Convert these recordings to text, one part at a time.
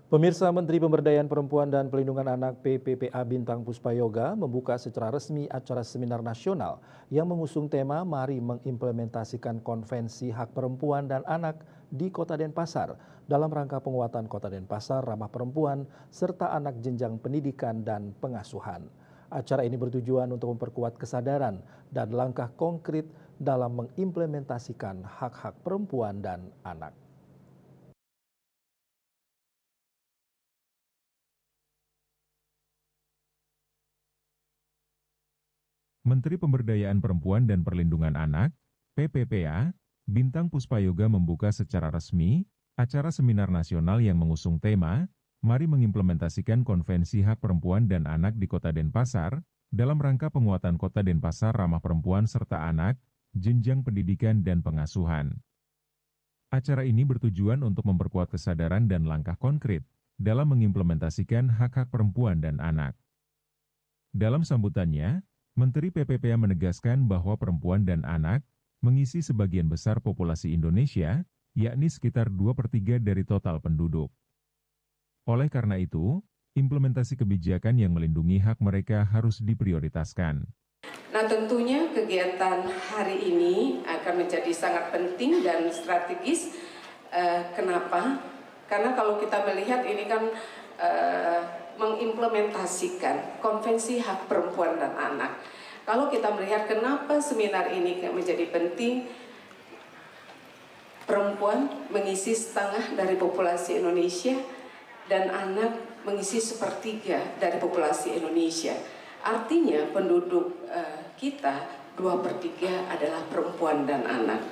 Pemirsa, Menteri Pemberdayaan Perempuan dan Pelindungan Anak PPPA Bintang Puspayoga membuka secara resmi acara seminar nasional yang mengusung tema Mari mengimplementasikan Konvensi Hak Perempuan dan Anak di Kota Denpasar dalam rangka penguatan Kota Denpasar ramah perempuan serta anak jenjang pendidikan dan pengasuhan. Acara ini bertujuan untuk memperkuat kesadaran dan langkah konkret dalam mengimplementasikan hak-hak perempuan dan anak. Menteri Pemberdayaan Perempuan dan Perlindungan Anak, PPPA, Bintang Puspayoga membuka secara resmi acara seminar nasional yang mengusung tema Mari mengimplementasikan Konvensi Hak Perempuan dan Anak di Kota Denpasar dalam rangka penguatan Kota Denpasar ramah perempuan serta anak, jenjang pendidikan dan pengasuhan. Acara ini bertujuan untuk memperkuat kesadaran dan langkah konkret dalam mengimplementasikan hak-hak perempuan dan anak. Dalam sambutannya, Menteri PPPA menegaskan bahwa perempuan dan anak mengisi sebagian besar populasi Indonesia, yakni sekitar 2/3 dari total penduduk. Oleh karena itu, implementasi kebijakan yang melindungi hak mereka harus diprioritaskan. Nah, tentunya kegiatan hari ini akan menjadi sangat penting dan strategis. Kenapa? Karena kalau kita melihat ini kan mengimplementasikan Konvensi Hak Perempuan dan Anak. Kalau kita melihat kenapa seminar ini menjadi penting, perempuan mengisi setengah dari populasi Indonesia dan anak mengisi sepertiga dari populasi Indonesia. Artinya penduduk kita 2/3 adalah perempuan dan anak.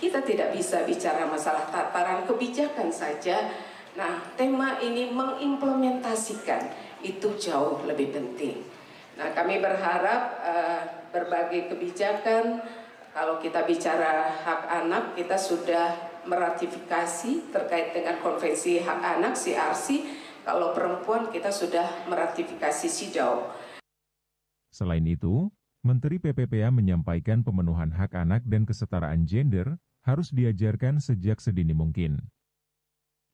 Kita tidak bisa bicara masalah tataran kebijakan saja. Nah, tema ini mengimplementasikan itu jauh lebih penting. Nah, kami berharap berbagai kebijakan, kalau kita bicara hak anak, kita sudah meratifikasi terkait dengan Konvensi Hak Anak, CRC. Kalau perempuan, kita sudah meratifikasi CEDAW. Selain itu, Menteri PPPA menyampaikan pemenuhan hak anak dan kesetaraan gender harus diajarkan sejak sedini mungkin.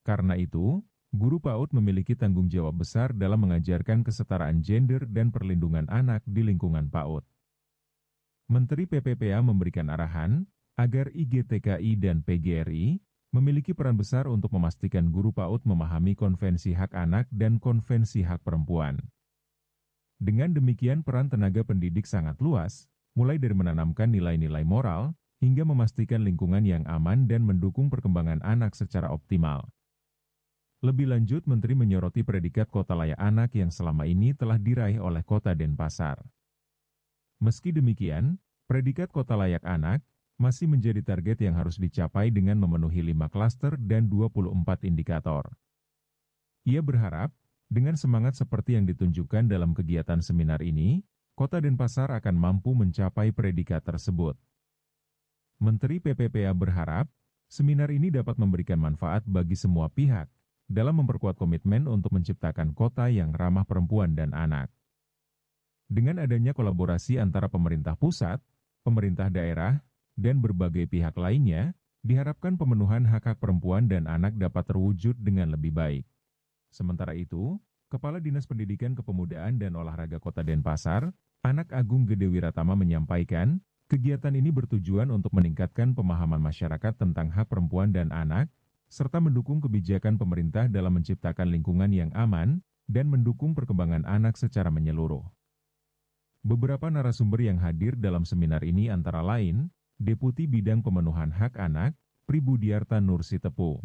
Karena itu, guru PAUD memiliki tanggung jawab besar dalam mengajarkan kesetaraan gender dan perlindungan anak di lingkungan PAUD. Menteri PPPA memberikan arahan agar IGTKI dan PGRI memiliki peran besar untuk memastikan guru PAUD memahami Konvensi Hak Anak dan Konvensi Hak Perempuan. Dengan demikian, peran tenaga pendidik sangat luas, mulai dari menanamkan nilai-nilai moral hingga memastikan lingkungan yang aman dan mendukung perkembangan anak secara optimal. Lebih lanjut, Menteri menyoroti predikat Kota Layak Anak yang selama ini telah diraih oleh Kota Denpasar. Meski demikian, predikat Kota Layak Anak masih menjadi target yang harus dicapai dengan memenuhi 5 klaster dan 24 indikator. Ia berharap, dengan semangat seperti yang ditunjukkan dalam kegiatan seminar ini, Kota Denpasar akan mampu mencapai predikat tersebut. Menteri PPPA berharap, seminar ini dapat memberikan manfaat bagi semua pihak, dalam memperkuat komitmen untuk menciptakan kota yang ramah perempuan dan anak. Dengan adanya kolaborasi antara pemerintah pusat, pemerintah daerah, dan berbagai pihak lainnya, diharapkan pemenuhan hak-hak perempuan dan anak dapat terwujud dengan lebih baik. Sementara itu, Kepala Dinas Pendidikan Kepemudaan dan Olahraga Kota Denpasar, Anak Agung Gede Wiratama menyampaikan, kegiatan ini bertujuan untuk meningkatkan pemahaman masyarakat tentang hak perempuan dan anak, serta mendukung kebijakan pemerintah dalam menciptakan lingkungan yang aman dan mendukung perkembangan anak secara menyeluruh. Beberapa narasumber yang hadir dalam seminar ini antara lain, Deputi Bidang Pemenuhan Hak Anak, Pribudiarta Nursitepu,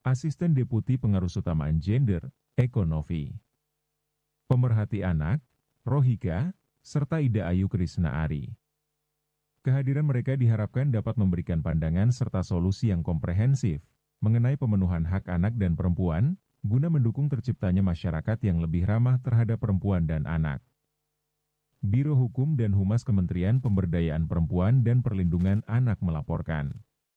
Asisten Deputi Pengarus Utamaan Gender, Eko Novi, Pemerhati Anak, Rohika, serta Ida Ayu Krisna Ari. Kehadiran mereka diharapkan dapat memberikan pandangan serta solusi yang komprehensif mengenai pemenuhan hak anak dan perempuan, guna mendukung terciptanya masyarakat yang lebih ramah terhadap perempuan dan anak. Biro Hukum dan Humas Kementerian Pemberdayaan Perempuan dan Perlindungan Anak melaporkan.